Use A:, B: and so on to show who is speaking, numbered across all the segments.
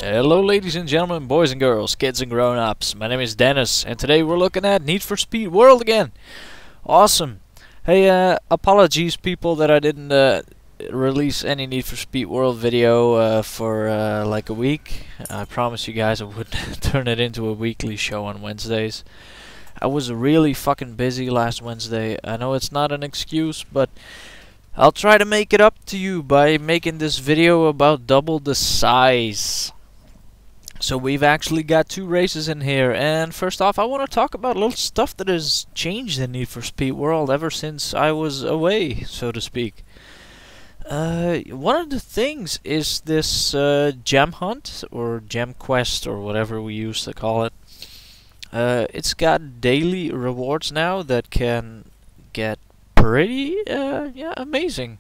A: Hello ladies and gentlemen, boys and girls, kids and grown-ups. My name is Dennis, and today we're looking at Need for Speed World again. Awesome. Hey, apologies people that I didn't release any Need for Speed World video for like a week. I promised you guys I would turn it into a weekly show on Wednesdays. I was really fucking busy last Wednesday. I know it's not an excuse, but I'll try to make it up to you by making this video about double the size. So we've actually got 2 races in here, and first off I want to talk about a little stuff that has changed in Need for Speed World ever since I was away, so to speak. One of the things is this gem hunt, or gem quest, or whatever we used to call it. It's got daily rewards now that can get pretty amazing.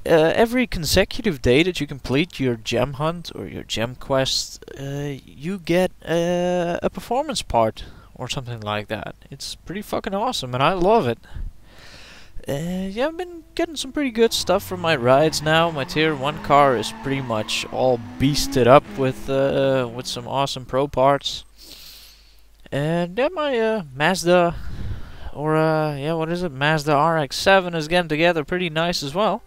A: Every consecutive day that you complete your gem hunt or your gem quest, you get a performance part or something like that. It's pretty fucking awesome, and I love it. Yeah, I've been getting some pretty good stuff from my rides now. My tier 1 car is pretty much all beasted up with some awesome pro parts. And yeah, my Mazda, or yeah, what is it? Mazda RX-7 is getting together pretty nice as well.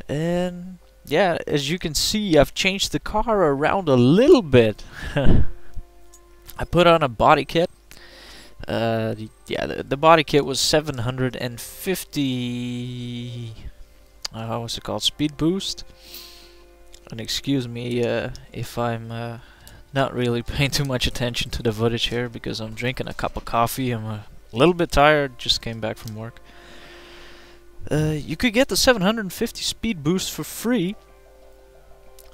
A: And yeah, as you can see, I've changed the car around a little bit. I put on a body kit. The body kit was 750. What's it called? Speed boost. And excuse me if I'm not really paying too much attention to the footage here because I'm drinking a cup of coffee. I'm a little bit tired. Just came back from work. You could get the 750 speed boost for free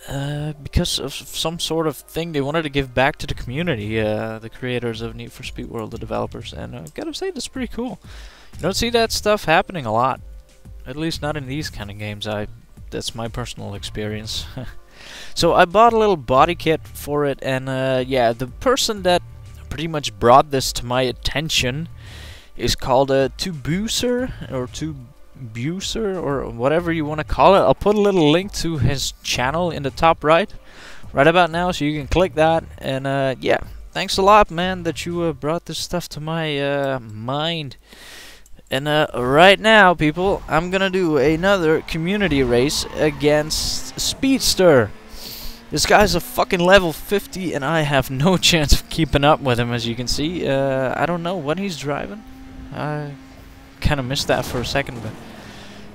A: because of some sort of thing they wanted to give back to the community, the creators of Need for Speed World, the developers, and I gotta say that's pretty cool. You don't see that stuff happening a lot, at least not in these kind of games. That's my personal experience. So I bought a little body kit for it, and yeah, the person that pretty much brought this to my attention is called a Tubuser, or Buser, or whatever you want to call it. I'll put a little link to his channel in the top right about now, so you can click that. And yeah, thanks a lot, man, that you brought this stuff to my mind. And right now, people, I'm gonna do another community race against Speedster. This guy's a fucking level 50, and I have no chance of keeping up with him, as you can see. I don't know what he's driving. I kind of missed that for a second, but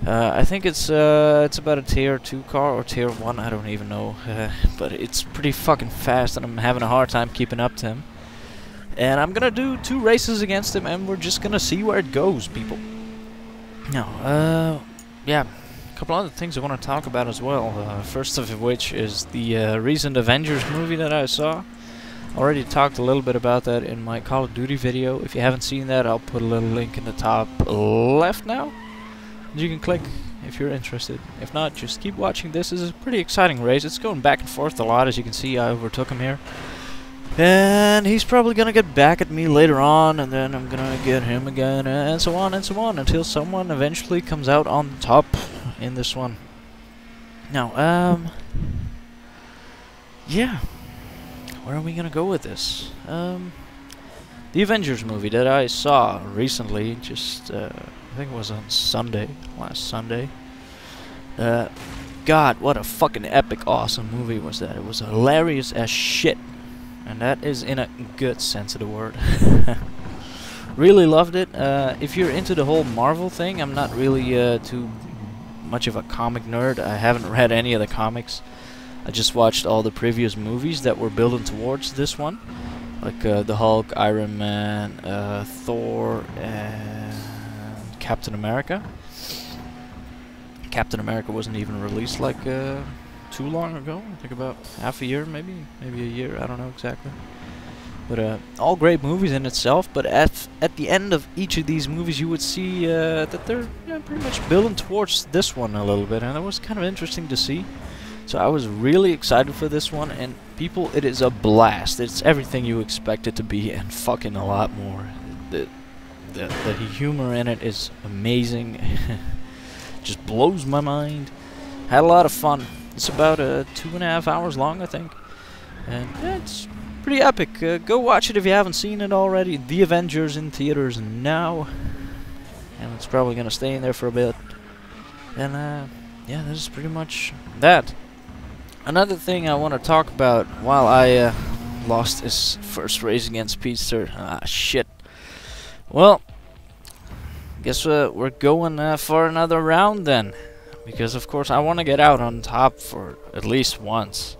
A: I think it's about a tier 2 car or tier 1, I don't even know, but it's pretty fucking fast, and I'm having a hard time keeping up to him. And I'm gonna do 2 races against him, and we're just gonna see where it goes, people. Now, yeah, a couple other things I want to talk about as well. First of which is the recent Avengers movie that I saw. Already talked a little bit about that in my Call of Duty video. If you haven't seen that, I'll put a little link in the top left now. You can click if you're interested. If not, just keep watching. This is a pretty exciting race. It's going back and forth a lot, as you can see. I overtook him here. And he's probably gonna get back at me later on, and then I'm gonna get him again, and so on, until someone eventually comes out on top in this one. Now, yeah. Where are we gonna go with this? The Avengers movie that I saw recently, just I think it was on Sunday, last Sunday. God, what a fucking epic, awesome movie was that! It was hilarious as shit, and that is in a good sense of the word. Really loved it. If you're into the whole Marvel thing, I'm not really too much of a comic nerd. I haven't read any of the comics. I just watched all the previous movies that were building towards this one, like the Hulk, Iron Man, Thor, and Captain America. Captain America wasn't even released like too long ago. I think about half a year, maybe a year. I don't know exactly. But all great movies in itself. But at the end of each of these movies, you would see that they're pretty much building towards this one a little bit, and it was kind of interesting to see. So I was really excited for this one, and people, it is a blast. It's everything you expect it to be, and fucking a lot more. The humor in it is amazing. Just blows my mind. Had a lot of fun. It's about 2.5 hours long, I think. And yeah, it's pretty epic. Go watch it if you haven't seen it already. The Avengers in theaters now. And it's probably gonna stay in there for a bit. And yeah, this is pretty much that. Another thing I want to talk about while I lost his first race against Speedster. Ah, shit. Well, guess we're going for another round then. Because, of course, I want to get out on top for at least once.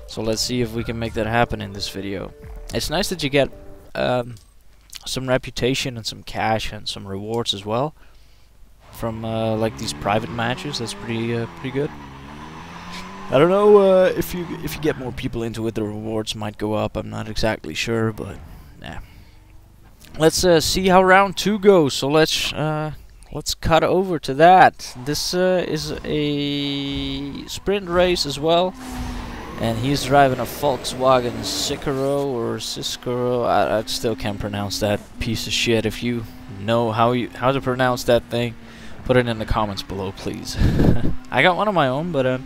A: So let's see if we can make that happen in this video. It's nice that you get some reputation and some cash and some rewards as well. From, like, these private matches. That's pretty good. I don't know if you get more people into it, the rewards might go up. I'm not exactly sure, but yeah. Let's see how round 2 goes. So let's cut over to that. This is a sprint race as well, and he's driving a Volkswagen Cicero. I still can't pronounce that piece of shit. If you know how to pronounce that thing, put it in the comments below, please. I got one of my own, but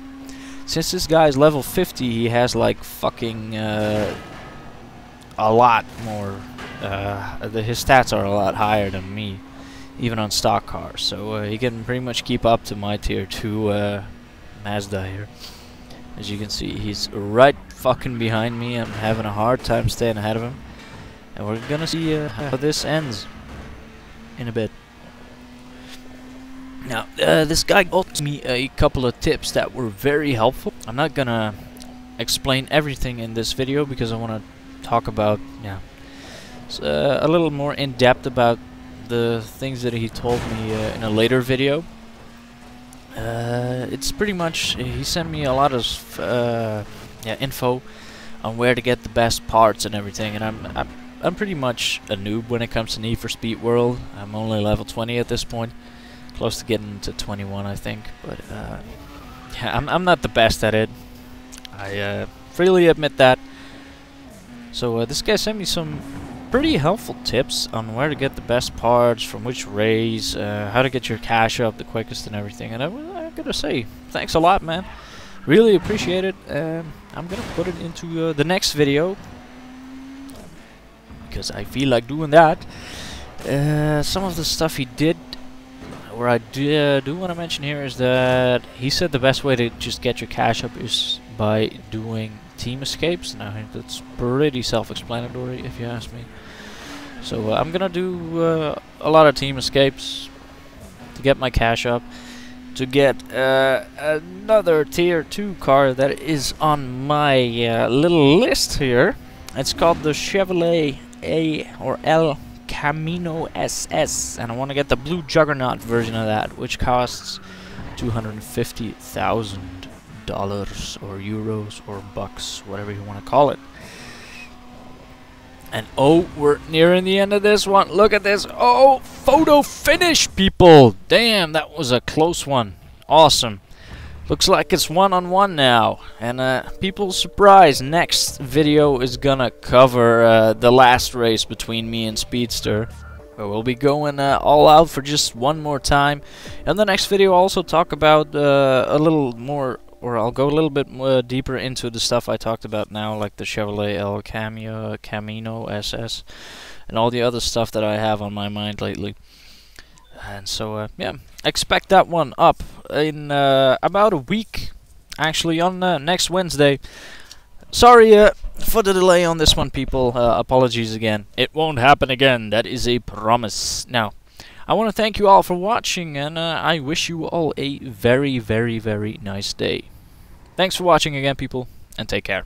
A: since this guy's level 50, he has like fucking a lot more. His stats are a lot higher than me, even on stock cars. So he can pretty much keep up to my tier 2 Mazda here. As you can see, he's right fucking behind me. I'm having a hard time staying ahead of him, and we're gonna see how this ends in a bit. Now, this guy told me a couple of tips that were very helpful. I'm not gonna explain everything in this video because I want to talk about, yeah, a little more in depth about the things that he told me in a later video. It's pretty much, he sent me a lot of yeah, info on where to get the best parts and everything, and I'm pretty much a noob when it comes to Need for Speed World. I'm only level 20 at this point. Close to getting to 21, I think, but yeah, I'm not the best at it. I freely admit that. So this guy sent me some pretty helpful tips on where to get the best parts, from which race, how to get your cash up the quickest and everything. And I gotta say, thanks a lot, man. Really appreciate it. I'm gonna put it into the next video because I feel like doing that. Some of the stuff he did, where I do want to mention here, is that he said the best way to just get your cash up is by doing team escapes, and I think that's pretty self-explanatory if you ask me. So I'm gonna do a lot of team escapes to get my cash up, to get another tier 2 car that is on my little list here. It's called the Chevrolet A or L Camino SS, and I want to get the blue Juggernaut version of that, which costs $250,000 or euros or bucks, whatever you want to call it. And oh, we're nearing the end of this one. Look at this. Oh, photo finish, people. Damn, that was a close one. Awesome. Looks like it's 1-on-1 now. And people, surprise, next video is gonna cover the last race between me and Speedster. We'll be going all out for just one more time. In the next video, I'll also talk about a little more, or I'll go a little bit more deeper into the stuff I talked about now, like the Chevrolet El Camino SS, and all the other stuff that I have on my mind lately. And so, yeah, expect that one up in about a week, actually, on next Wednesday. Sorry for the delay on this one, people. Apologies again. It won't happen again. That is a promise. Now, I want to thank you all for watching, and I wish you all a very, very, very nice day. Thanks for watching again, people, and take care.